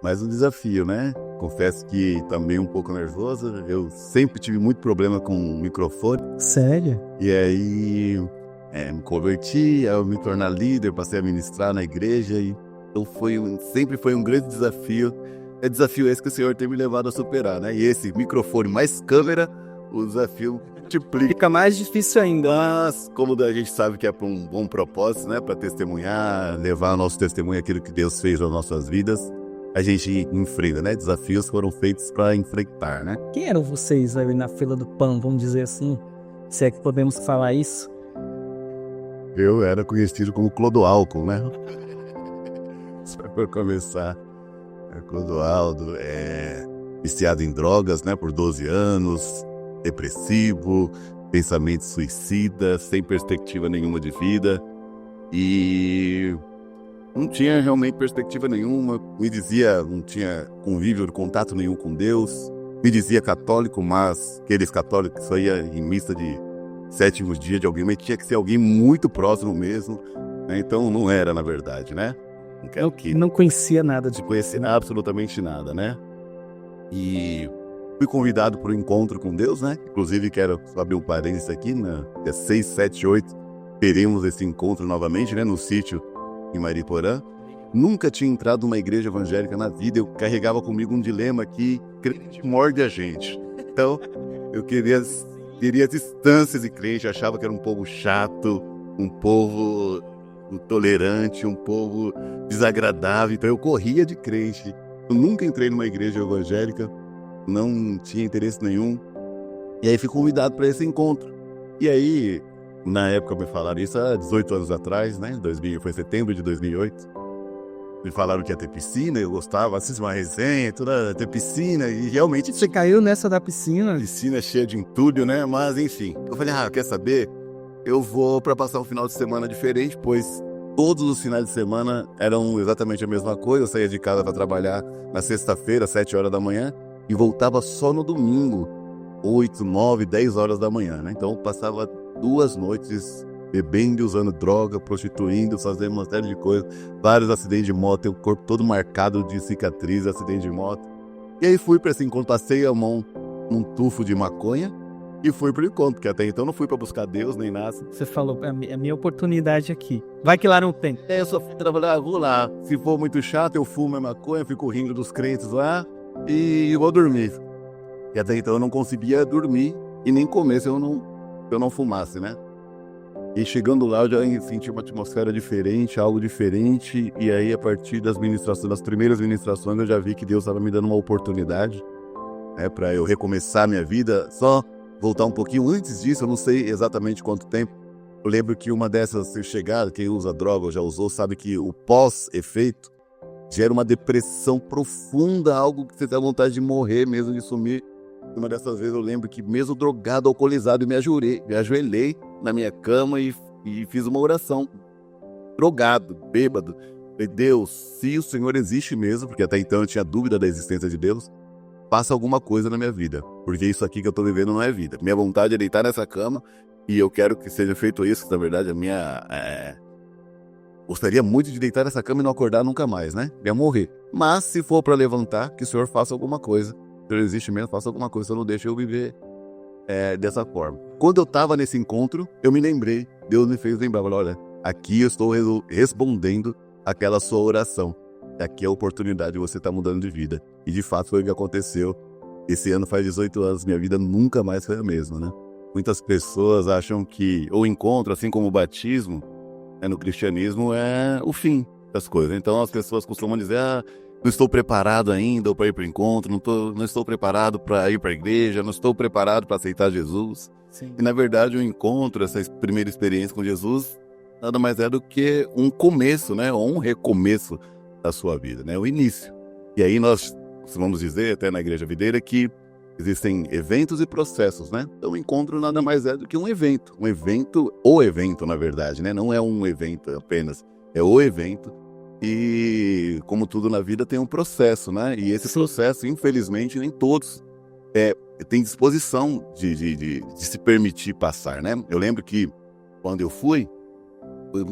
mais um desafio, né? Confesso que também um pouco nervoso. Eu sempre tive muito problema com o microfone. Sério? E aí me converti, aí eu me tornar líder, passei a ministrar na igreja. Então sempre foi um grande desafio. É desafio esse que o Senhor tem me levado a superar, né? E esse microfone mais câmera, o desafio multiplica. Fica mais difícil ainda. Mas, como a gente sabe que é para um bom propósito, né? Para testemunhar, levar ao nosso testemunho aquilo que Deus fez nas nossas vidas, a gente enfrenta, né? Desafios foram feitos para enfrentar, né? Quem eram vocês ali na fila do pão, vamos dizer assim? Se é que podemos falar isso? Eu era conhecido como Clodoaldo, né? Só para começar, Clodoaldo, viciado em drogas, né? Por 12 anos, depressivo, pensamento suicida, sem perspectiva nenhuma de vida. E não tinha realmente perspectiva nenhuma, não tinha convívio, contato nenhum com Deus. Me dizia católico, mas aqueles católicos só ia em missa de 7º dia de alguém, mas tinha que ser alguém muito próximo mesmo, né? Então não era, na verdade, né? Não conhecia nada de conhecer absolutamente nada, né? E fui convidado para um encontro com Deus, né? Inclusive quero abrir um parênteses aqui, né? Dia 6, 7, 8, teremos esse encontro novamente, né? No sítio em Mariporã. Nunca tinha entrado numa igreja evangélica na vida, eu carregava comigo um dilema que crente morde a gente. Então, eu queria as distâncias de crente, achava que era um povo chato, um povo intolerante, um povo desagradável, então eu corria de crente. Eu nunca entrei numa igreja evangélica, não tinha interesse nenhum, e aí fui convidado para esse encontro. E aí, na época me falaram isso há 18 anos atrás, né? Foi setembro de 2008. Me falaram que ia ter piscina, eu gostava, assisti uma resenha, ter piscina, e realmente... Você caiu nessa da piscina? Piscina cheia de entulho, né? Mas, enfim, eu falei, quer saber? Eu vou para passar um final de semana diferente, pois todos os finais de semana eram exatamente a mesma coisa. Eu saía de casa para trabalhar na sexta-feira, 7 horas da manhã, e voltava só no domingo, 8, 9, 10 horas da manhã, né? Então, eu passava 2 noites bebendo, usando droga, prostituindo, fazendo uma série de coisas, vários acidentes de moto, o corpo todo marcado de cicatriz, acidente de moto. E aí fui para esse encontro, passei a mão num tufo de maconha e fui pro encontro, porque até então não fui para buscar Deus nem nada. Você falou, é a minha oportunidade aqui. Vai que lá não tem. Eu só fui trabalhar, vou lá. Se for muito chato, eu fumo a maconha, fico rindo dos crentes lá e vou dormir. E até então eu não conseguia dormir e nem comer se eu não fumasse, né? E chegando lá, eu já senti uma atmosfera diferente, algo diferente. E aí, a partir das primeiras ministrações, eu já vi que Deus estava me dando uma oportunidade, né, para eu recomeçar minha vida. Só voltar um pouquinho antes disso, eu não sei exatamente quanto tempo. Eu lembro que uma dessas chegadas, quem usa droga ou já usou, sabe que o pós-efeito gera uma depressão profunda, algo que você tem vontade de morrer mesmo, de sumir. Uma dessas vezes eu lembro que mesmo drogado, alcoolizado, eu me ajoelhei na minha cama e fiz uma oração. Drogado, bêbado. Falei, Deus, se o Senhor existe mesmo, porque até então eu tinha dúvida da existência de Deus, faça alguma coisa na minha vida, porque isso aqui que eu tô vivendo não é vida. Minha vontade é deitar nessa cama e eu quero que seja feito isso, que na verdade gostaria muito de deitar nessa cama e não acordar nunca mais, né? Ia morrer. Mas se for para levantar, que o Senhor faça alguma coisa. Se Deus existe mesmo, faça alguma coisa, só não deixe eu viver dessa forma. Quando eu estava nesse encontro, eu me lembrei, Deus me fez lembrar, falou, olha, aqui eu estou respondendo aquela sua oração. Aqui é a oportunidade de você estar mudando de vida. E de fato foi o que aconteceu. Esse ano faz 18 anos, minha vida nunca mais foi a mesma, né? Muitas pessoas acham que o encontro, assim como o batismo, no cristianismo, é o fim das coisas. Então as pessoas costumam dizer, não estou preparado ainda para ir para o encontro, não estou preparado para ir para a igreja, não estou preparado para aceitar Jesus. Sim. E na verdade o encontro, essa primeira experiência com Jesus, nada mais é do que um começo, né? Ou um recomeço da sua vida, né? O início. E aí nós vamos dizer, até na Igreja Videira, que existem eventos e processos, né? Então o encontro nada mais é do que um evento. O evento, na verdade, né? Não é um evento apenas, é o evento. E como tudo na vida tem um processo, né? E esse processo, infelizmente, nem todos têm disposição de se permitir passar, né? Eu lembro que quando eu fui,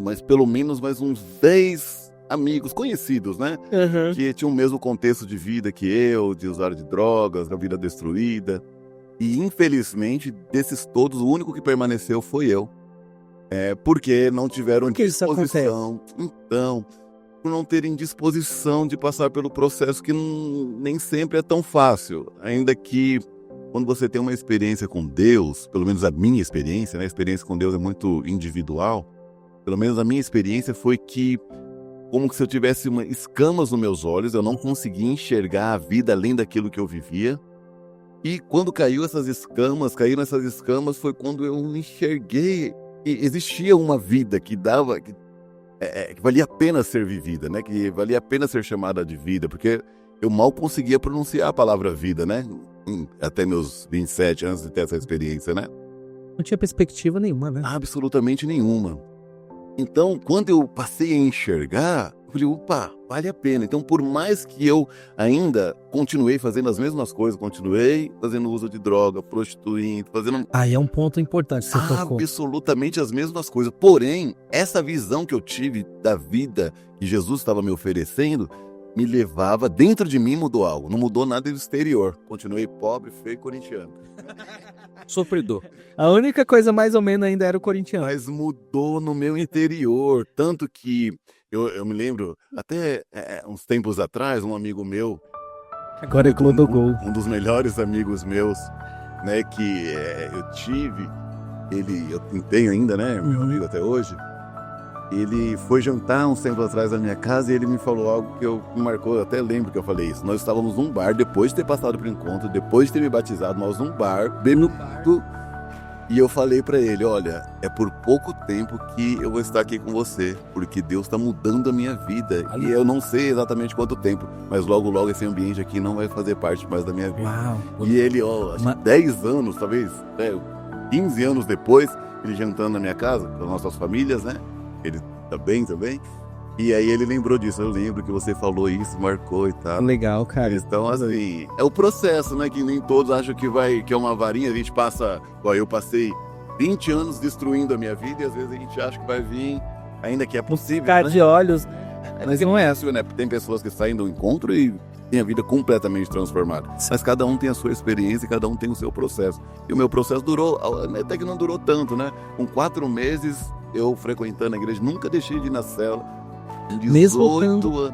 mas pelo menos mais uns 10 amigos, conhecidos, né? Aham. Que tinham o mesmo contexto de vida que eu, de usuário de drogas, da vida destruída. E, infelizmente, desses todos, o único que permaneceu foi eu. Porque não tiveram Por que isso disposição. Então, por não terem disposição de passar pelo processo que nem sempre é tão fácil. Ainda que, quando você tem uma experiência com Deus, pelo menos a minha experiência, né? A experiência com Deus é muito individual. Pelo menos a minha experiência foi que, como se eu tivesse escamas nos meus olhos, eu não conseguia enxergar a vida além daquilo que eu vivia. E quando caíram essas escamas, foi quando eu enxerguei que existia uma vida que valia a pena ser vivida, né? Que valia a pena ser chamada de vida, porque eu mal conseguia pronunciar a palavra vida, né? Até meus 27 anos de ter essa experiência, né? Não tinha perspectiva nenhuma, né? Absolutamente nenhuma. Então, quando eu passei a enxergar, eu falei, opa, vale a pena. Então, por mais que eu ainda continuei fazendo as mesmas coisas, continuei fazendo uso de droga, prostituindo, fazendo Aí é um ponto importante que você tocou. absolutamente as mesmas coisas. Porém, essa visão que eu tive da vida que Jesus estava me oferecendo, me levava, dentro de mim mudou algo. Não mudou nada do exterior. Continuei pobre, feio, corintiano. Sofredor. A única coisa mais ou menos ainda era o corintiano. Mas mudou no meu interior. Tanto que eu me lembro, até uns tempos atrás, um amigo meu, Agora é Globogol. um dos melhores amigos meus, né, que eu tive, eu tenho ainda, né, meu amigo até hoje, ele foi jantar uns tempos atrás na minha casa e ele me falou algo que me marcou, eu até lembro que eu falei isso. Nós estávamos num bar, depois de ter passado por encontro, depois de ter me batizado, nós num bar, bebendo, e eu falei pra ele, olha, é por pouco tempo que eu vou estar aqui com você, porque Deus está mudando a minha vida, e eu não sei exatamente quanto tempo, mas logo, logo esse ambiente aqui não vai fazer parte mais da minha vida. Uau. E ele, acho que 10 anos, talvez, 15 anos depois, ele jantando na minha casa, com as nossas famílias, né? Ele tá bem também. E aí ele lembrou disso. Eu lembro que você falou isso, marcou e tal. Legal, cara. Então, assim, é o processo, né? Que nem todos acham que é uma varinha. A gente passa... Eu passei 20 anos destruindo a minha vida e às vezes a gente acha que vai vir, ainda que é possível, Ficar né? de olhos. Mas não é assim, né? Tem pessoas que saem do encontro e têm a vida completamente transformada. Mas cada um tem a sua experiência e cada um tem o seu processo. E o meu processo durou, até que não durou tanto, né? Com 4 meses eu frequentando a igreja, nunca deixei de ir na cela.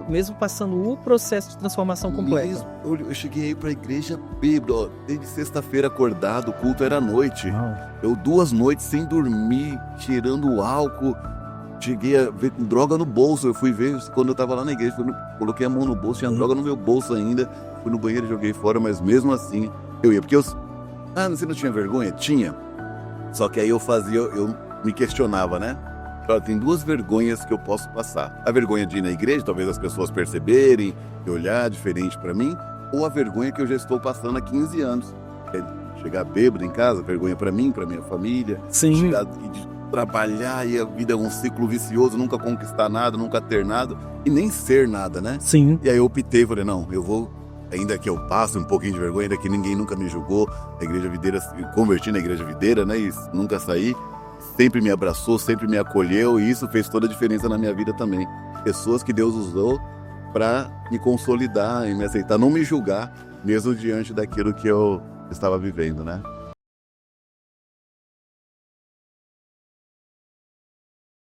Mesmo passando o processo de transformação completa. Eu cheguei aí pra igreja bêbado, desde sexta-feira acordado, o culto era à noite. Eu 2 noites sem dormir, cheirando álcool. Cheguei a ver com droga no bolso. Eu fui ver quando eu tava lá na igreja. Coloquei a mão no bolso, tinha droga no meu bolso ainda. Fui no banheiro e joguei fora, mas mesmo assim eu ia. Porque você não tinha vergonha? Tinha. Só que aí eu me questionava, né? Tem 2 vergonhas que eu posso passar. A vergonha de ir na igreja, talvez as pessoas perceberem e olhar diferente pra mim. Ou a vergonha que eu já estou passando há 15 anos. Chegar bêbado em casa, vergonha pra mim, pra minha família. Sim. Chegar de trabalhar e a vida é um ciclo vicioso, nunca conquistar nada, nunca ter nada e nem ser nada, né? Sim. E aí eu optei, falei, não, eu vou, ainda que eu passe um pouquinho de vergonha, ainda que ninguém nunca me julgou, a Igreja Videira, converti na Igreja Videira, né? E nunca saí. Sempre me abraçou, sempre me acolheu e isso fez toda a diferença na minha vida também. Pessoas que Deus usou para me consolidar e me aceitar, não me julgar, mesmo diante daquilo que eu estava vivendo, né?